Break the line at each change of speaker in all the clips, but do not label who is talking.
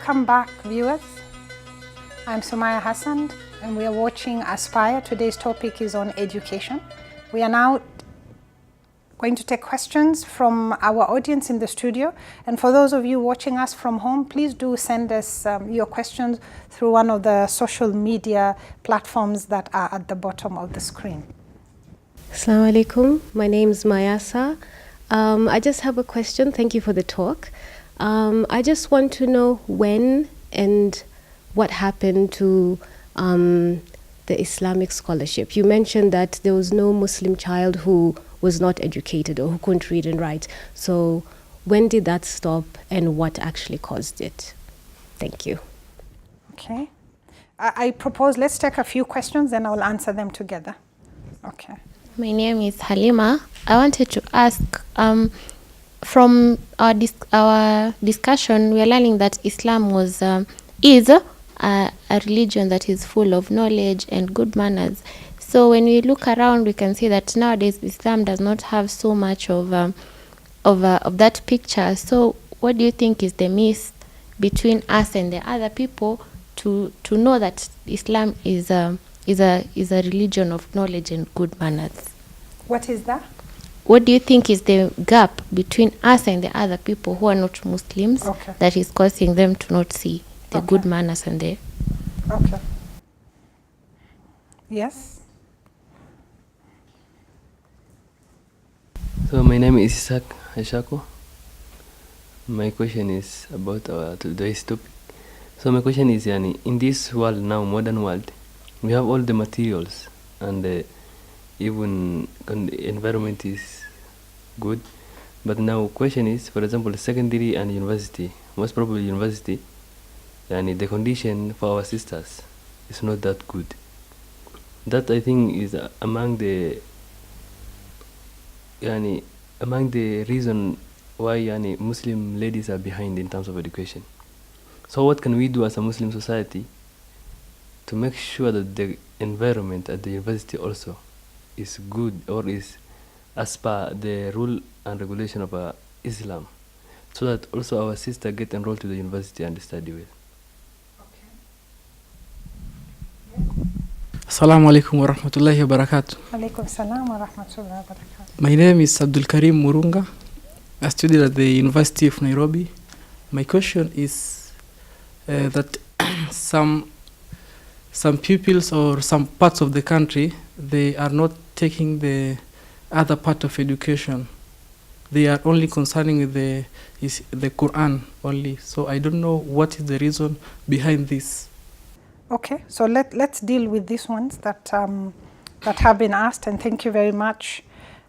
Welcome back, viewers. I'm Sumaya Hassan and we are watching Aspire. Today's topic is on education. We are now going to take questions from our audience in the studio, and for those of you watching us from home, please do send us your questions through one of the social media platforms that are at the bottom of the screen.
Assalamu alaikum. My name is Mayasa. I just have a question. Thank you for the talk. I just want to know when and what happened to the Islamic scholarship. You mentioned that there was no Muslim child who was not educated or who couldn't read and write. So when did that stop and what actually caused it? Thank you. Okay.
I propose let's take a few questions, then I'll answer them together. Okay.
My name is Halima. I wanted to ask, from our discussion, we are learning that Islam is a religion that is full of knowledge and good manners. So when we look around, we can see that nowadays Islam does not have so much of that picture. So what do you think is the miss between us and the other people to know that Islam is a religion of knowledge and good manners?
What is that?
What do you think is the gap between us and the other people who are not Muslims that is causing them to not see the good manners and the...
Okay. Yes?
So my name is Isaac Ashako. My question is about today's topic. So my question is, in this world now, modern world, we have all the materials and even the environment is good. But now question is, for example, secondary and university, most probably university, and the condition for our sisters is not that good. That I think is among the reason why Muslim ladies are behind in terms of education. So what can we do as a Muslim society to make sure that the environment at the university also is good or is as per the rule and regulation of Islam, so that also our sister get enrolled to the university and study well?
Assalamu alaikum wa rahmatullahi wa barakatuh.
Alaikum salam wa rahmatullahi wa barakatuh.
My name is Abdul Karim Murunga, a student at the University of Nairobi. My question is that some pupils or some parts of the country, they are not taking the other part of education. They are only concerning with the Quran only. So I don't know what is the reason behind this.
Okay, so let's deal with these ones that have been asked, and thank you very much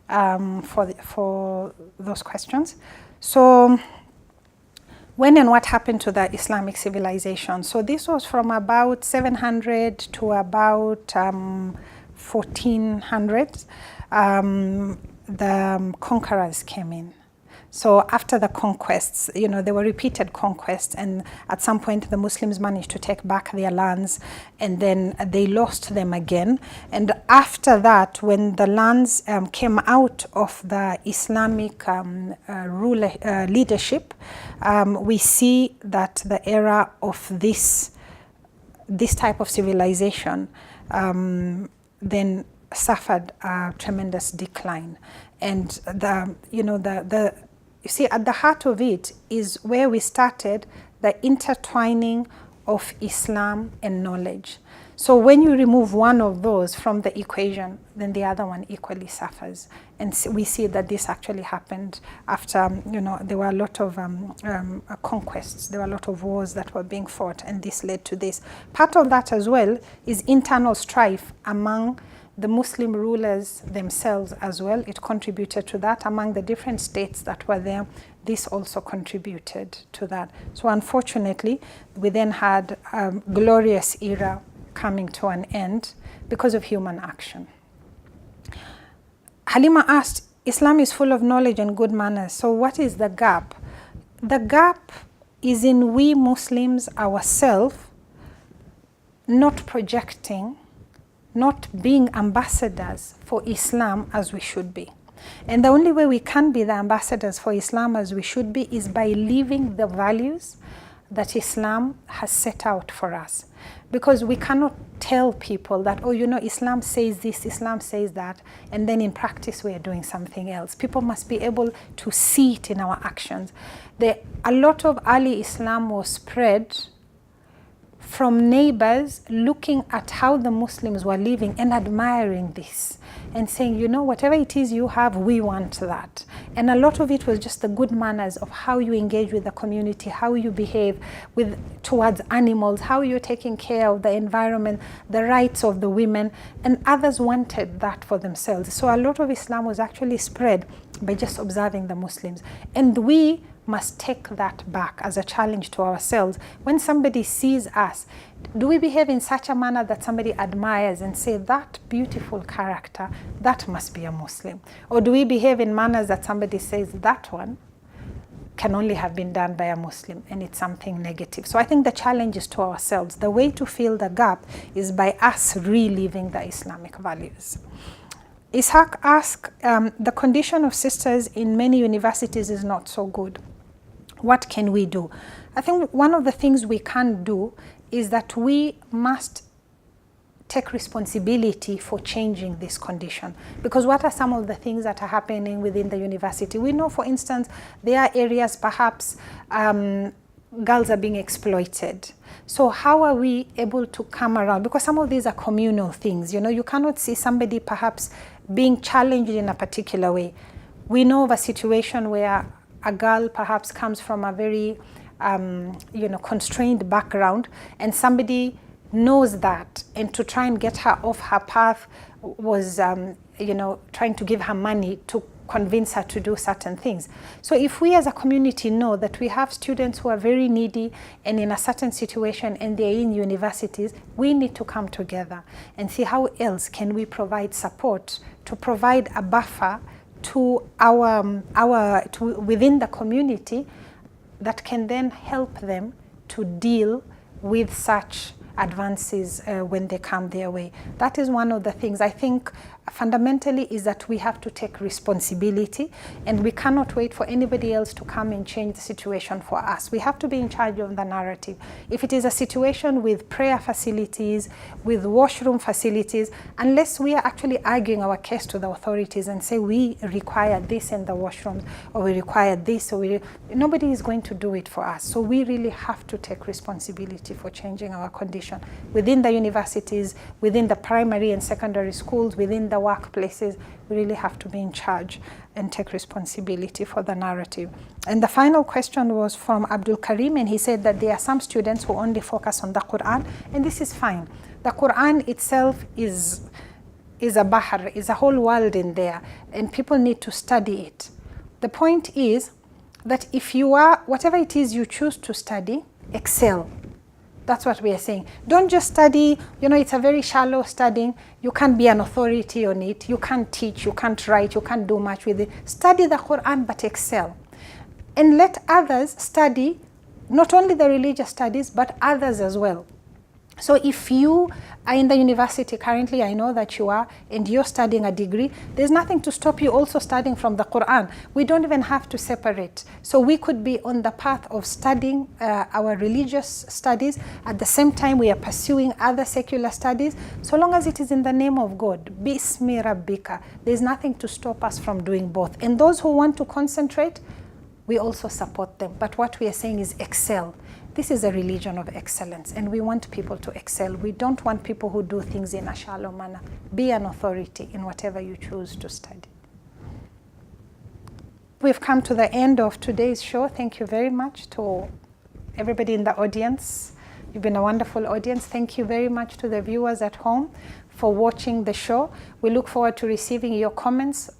for those questions. So when and what happened to the Islamic civilization? So this was from about 700 to about 1400s. The conquerors came in. So after the conquests, there were repeated conquests, and at some point the Muslims managed to take back their lands, and then they lost them again. And after that, when the lands came out of the Islamic leadership, we see that the era of this type of civilization then suffered a tremendous decline. And you see, at the heart of it is where we started, the intertwining of Islam and knowledge. So when you remove one of those from the equation, then the other one equally suffers. And we see that this actually happened after, there were a lot of conquests, there were a lot of wars that were being fought, and this led to this. Part of that as well is internal strife among the Muslim rulers themselves as well. It contributed to that. Among the different states that were there, this also contributed to that. So unfortunately, we then had a glorious era coming to an end because of human action. Halima asked, Islam is full of knowledge and good manners. So what is the gap? The gap is in we Muslims ourselves not projecting, not being ambassadors for Islam as we should be. And the only way we can be the ambassadors for Islam as we should be is by living the values that Islam has set out for us. Because we cannot tell people that, oh, Islam says this, Islam says that, and then in practice we are doing something else. People must be able to see it in our actions. A lot of early Islam was spread from neighbors looking at how the Muslims were living and admiring this and saying, whatever it is you have, we want that. And a lot of it was just the good manners of how you engage with the community, how you behave towards animals, how you're taking care of the environment, the rights of the women, and others wanted that for themselves. So a lot of Islam was actually spread by just observing the Muslims. And we must take that back as a challenge to ourselves. When somebody sees us, do we behave in such a manner that somebody admires and say, that beautiful character, that must be a Muslim? Or do we behave in manners that somebody says, that one can only have been done by a Muslim, and it's something negative? So I think the challenge is to ourselves. The way to fill the gap is by us reliving the Islamic values. Ishaq asked, the condition of sisters in many universities is not so good. What can we do? I think one of the things we can do is that we must take responsibility for changing this condition. Because what are some of the things that are happening within the university? We know, for instance, there are areas perhaps girls are being exploited. So how are we able to come around? Because some of these are communal things. You cannot see somebody perhaps being challenged in a particular way. We know of a situation where a girl perhaps comes from a very constrained background, and knows that, and to try and get her off her path was trying to give her money to convince her to do certain things. So if we as a community know that we have students who are very needy and in a certain situation and they're in universities, we need to come together and see how else can we provide support to provide a buffer to within the community that can then help them to deal with such advances when they come their way. That is one of the things I think fundamentally is that we have to take responsibility, and we cannot wait for anybody else to come and change the situation for us. We have to be in charge of the narrative. If it is a situation with prayer facilities, with washroom facilities, unless we are actually arguing our case to the authorities and say we require this in the washrooms, or we require this, or nobody is going to do it for us. So we really have to take responsibility for changing our condition within the universities, within the primary and secondary schools, within the workplaces. We really have to be in charge and take responsibility for the narrative. And the final question was from Abdul Karim, and he said that there are some students who only focus on the Quran, and this is fine. The Quran itself is a bahar, is a whole world in there, and people need to study it. The point is that if you are, whatever it is you choose to study, excel. That's what we are saying. Don't just study, it's a very shallow studying. You can't be an authority on it. You can't teach, you can't write, you can't do much with it. Study the Quran, but excel. And let others study, not only the religious studies, but others as well. So if you are in the university currently, I know that you are, and you're studying a degree, there's nothing to stop you also studying from the Quran. We don't even have to separate. So we could be on the path of studying our religious studies. At the same time, we are pursuing other secular studies. So long as it is in the name of God, Bismi Rabbika, there's nothing to stop us from doing both. And those who want to concentrate, we also support them. But what we are saying is excel. This is a religion of excellence, and we want people to excel. We don't want people who do things in a shallow manner. Be an authority in whatever you choose to study. We've come to the end of today's show. Thank you very much to everybody in the audience. You've been a wonderful audience. Thank you very much to the viewers at home for watching the show. We look forward to receiving your comments.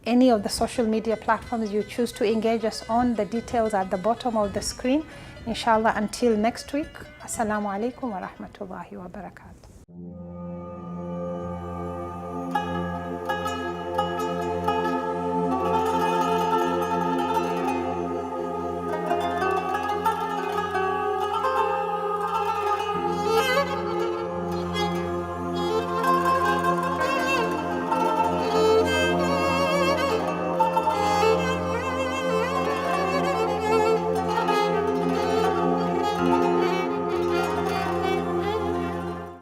Any of the social media platforms you choose to engage us on, the details at the bottom of the screen. Inshallah, until next week, Assalamu alaikum wa rahmatullahi wa barakatuh.